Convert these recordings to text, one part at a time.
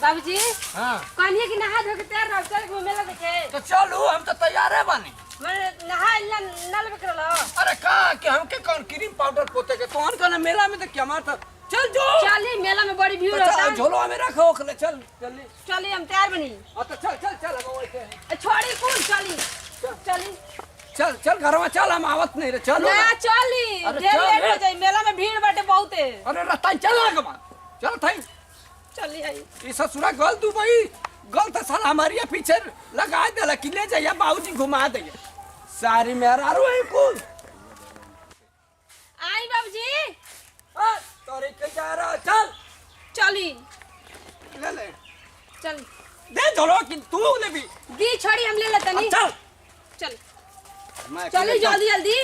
बाबूजी हां कन्या की नहा धो के तैयार रह चल घूमे ला देखे तो चलो हम तो तैयार है बानी मैं नहा नल में करलो अरे का कि हमके कौन क्रीम पाउडर पोते के तोहन का मेला में तो क्या मारता चल जो चली मेला में बड़ी भीड़ होता है झोलो में रखो ओखले चल जल्दी चली हम तैयार बनी तो चल हम वैसे छोड़ी कौन चली चली चल घर में चल हम आवत नहीं रे चलो ना चली ढेर लेट हो जाई मेला में भीड़ बाटे बहुते अरे रास्ता चल लगा चल थाई चली आई ई ससुरा गल तू भाई गल तो साला हमारी पीछे लगा देला कि ले जाइए बाबूजी घुमा दे सारी मेरा रो है कुल आई बाबूजी तोरे के जा रहा चल चली ले चल दे झोलो कि तू ले भी दी छोड़ी हम ले लेते नहीं चल चल चली जल्दी जल्दी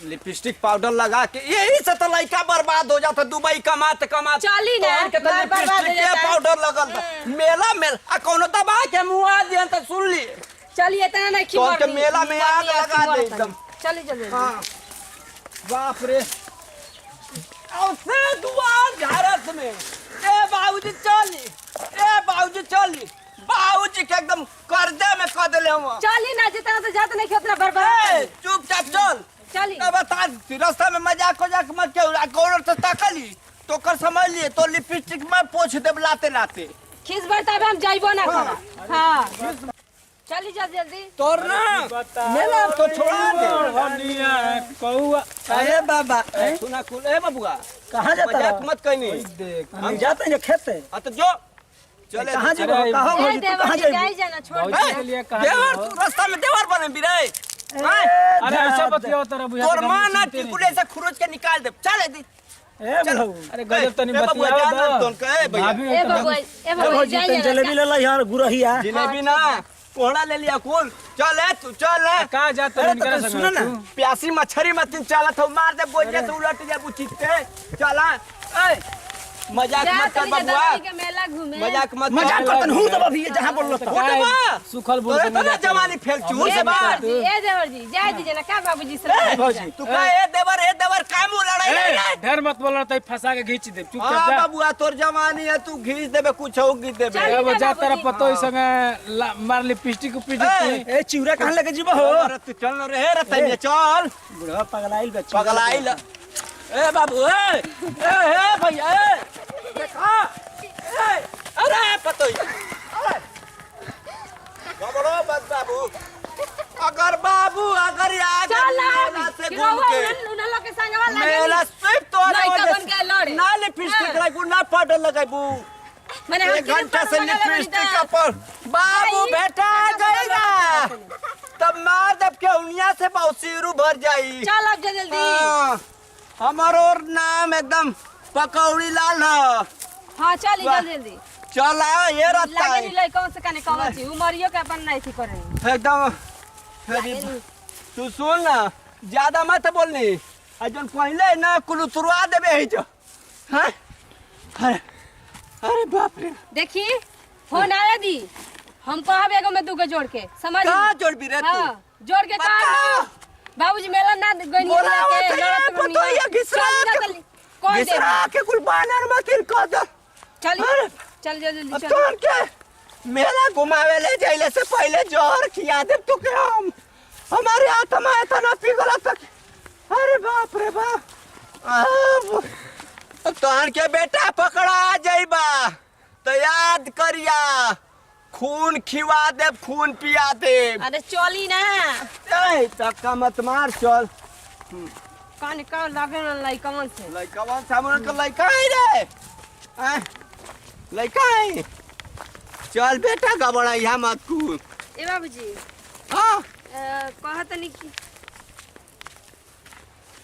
लिपस्टिक पाउडर लगा के यही से तो लड़का बर्बाद हो जाता दुबई कमाते कमाते चली ना लिपस्टिक के पाउडर लगल मेला आ कोनो दबा के मुआ दिया तो सुन ली चली इतना नहीं तो के मेला में आग लगा दे एकदम चली जल्दी हां बाप रे औसे दुआर झारत में ए बाबूजी चली बाबूजी के एकदम कर्जे में कर देले हम चली ना जितना से जात नहीं उतना बर्बाद चुपचाप चल चली अब बता रास्ता में मजाक मत के कौन से ताकली तो कर समझ लिए तो लिपस्टिक में पोछ दे लाते खीस बढ़ता हम जाइबो ना कर हां चली जल्दी तोर ना मेला तो छोड़ा दे हनिया कौआ अरे बाबा सुना कुल ए बाबूआ कहां जाता मजाक मत कहनी देख हम जाते हैं खेत आ तो जो चले कहां जेबो कहां हो तू कहां जाई जाई जाना छोड़ भौजी के लिए कहां देवर तू रास्ता में देवर बने बिरे अरे ऐसा बतियो तेरा बुझा तोर मां ना टिकुले से खुरोच के निकाल दे चल दे ए बहू अरे गजब तनी बतिया दो तोन कहे भैया ए बाबू जाई जाना जलेबी ले ला यार गुरहिया जिलेबी ना कोहड़ा ले लिया कुल चल तू चल कहां जात अरे इनकरा तो संग सुनो ना प्यासी मछरी मत चलत हो मार दे बोझे से उलट जा बुचिते चला ए मजाक मत कर बबुआ मेला घूमे मजाक करतन हूं तो अभी जहां बोल लो तो सुखल बोल तोरे तो जवानी फेल चूर से बात ए देवर जी जाय दीजिए ना का बाबूजी से भौजी तू का ए देवर काम लड़ाई रे ढेर मत बोल तई फंसा के खींच दे चुपचाप हां जा बबुआ तोर जवानी है तू घीच देबे कुछ हो घीच देबे अब जा तेरा पतो ई संग मार लिपस्टिक ए चिवरा कहां लेके जीबो हो अरे तू चल न रे रतई में चल बुढ़ा पगलाइल बे पगलाइल ए बाबू ए भैया ए देखा ए अरे पतोई अरे बाबलो बस बाबू अगर आज मेला से घूम के उन लोग के संग वाला मेला सिर्फ तो बन के लड़े ना लिपस्टिक लगाबू ना पाउडर लगाबू मैंने एक घंटा से लिपस्टिक का पर बाबू बेटा जाएगा तब मार जब के उनिया से बौसीरू भर जाई चल अब जल्दी हमारो नाम एकदम पकौड़ी लाल है हां चल जल्दी चल आओ ये रहता है लगे नहीं कौन से कने कौन सी उमरियो के अपन नहीं थी करे एकदम तू सुन ना ज्यादा मत बोलनी अजन पहले ना कुल उतरवा देबे है जो हां अरे बाप रे देखी फोन आया दी हम कहब एगो में दूगो जोड़ के समझ का जोड़ भी रे तू हां जोड़ के कहा बाबूजी मेला ना गनी के लड़त पतो ये घिसरा के कुल बानर मत कर दो चल जल्दी अब तो के मेला घुमावे ले जाइले से पहले जोर खिया दे तो के हम हमारे आत्मा इतना पिघला तक अरे बाप रे बाप तोहन के बेटा पकड़ा जाइबा तो याद करिया खून खिवा दे खून पिया दे अरे चली ना ए तक्का मत मार चल कान का लागे ना लाई कमन से लइका सामने का लइका है रे लइका है चल बेटा गबड़ा यहाँ मत कूद ए बाबूजी हां कहत नहीं कि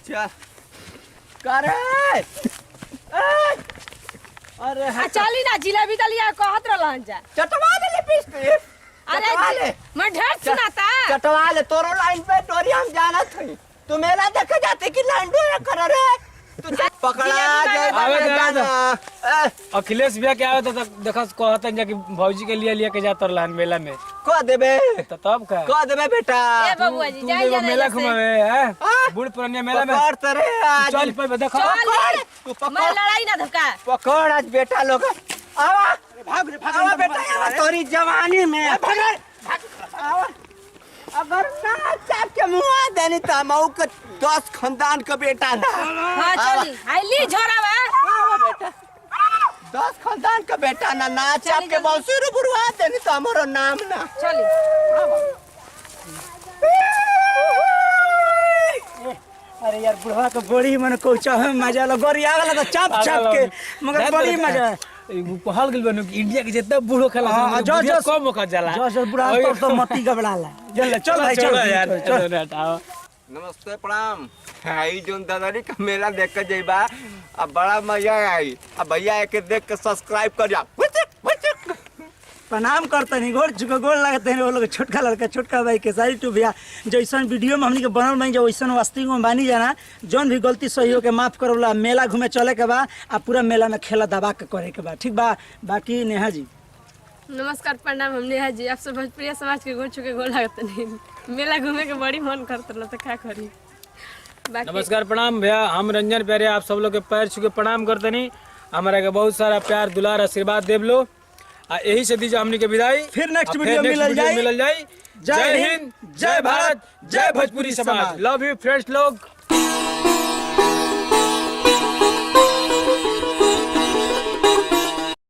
चल करे अरे चली ना जिलेबी दलिया कहत रहलन जा चटवा ले लिपस्टिक अरे मैं ढेर सुनाता चटवा ले तोरो लाइन पे टोरी हम जाना थे तू मेला देखे जाते कि लाइन डोरा कर रे तू पकड़ा जाए अखिलेश भैया क्या होता तो देखा कहते हैं कि भौजी के लिए लेके जाता रहलन मेला में को देबे तो तब का को देबे बेटा ए बबुआ जी जाई जा मेला घुमावे हैं बूढ़ पुरानिया मेला में पकड़ तरे आज चल पे देखा तू मैं लड़ाई ना धक्का पकड़ आज बेटा लोग आवा भाग रे भाग आवा बेटा आवा तोरी जवानी में भाग रे आवा अगर ना चाप के मुआ देनी तो मऊ के 10 खानदान का बेटा ना हाँ चली आइली झोरावा आवा बेटा 10 खानदान का बेटा ना चाप के बौसुर बुरवा देनी तो हमारा नाम ना चली अरे यार बुढ़वा के बड़ी मन कोचा है मजा लो गोरी आगला तो चाप चाप के मगर बड़ी मजा पहल गेल बनो कि इंडिया के जितना बूढ़ो खेला जो कम मौका जाला जो बुढ़ा तो मती घबराला चल भाई चल यार चल चलो हटाओ। नमस्ते प्रणाम आई जोन दादारी का मेला देख के जइबा अब बड़ा मजा आई अब भैया एक देख के सब्सक्राइब कर जा प्रणाम करते नहीं गोड़ चुका गोड़ लगते हैं वो लोग छोटका लड़का छोटका भाई के सारी टू भैया जैसन वीडियो में हमनी के बनल बन जा वैसन वास्तविक में बानी जाना जौन भी गलती सही हो के माफ करो ला मेला घूमे चले के बा आ पूरा मेला में खेला दबा के करे के बा ठीक बा बाकी नेहा जी नमस्कार प्रणाम हम नेहा जी आप सब भोजपुरिया समाज के गोड़ छुके गोड़ लागत नहीं मेला घूमे के बड़ी मन करत रहा तो क्या करी नमस्कार प्रणाम भैया हम रंजन प्यारे आप सब लोग के पैर छू के प्रणाम करते नहीं हमारा के बहुत सारा प्यार दुलार आशीर्वाद देव लो यही से दीजिए हमनी के विदाई फिर नेक्स्ट वीडियो मिलल जाए जय हिंद जय भारत जय भोजपुरी समाज लव यू फ्रेंड्स लोग।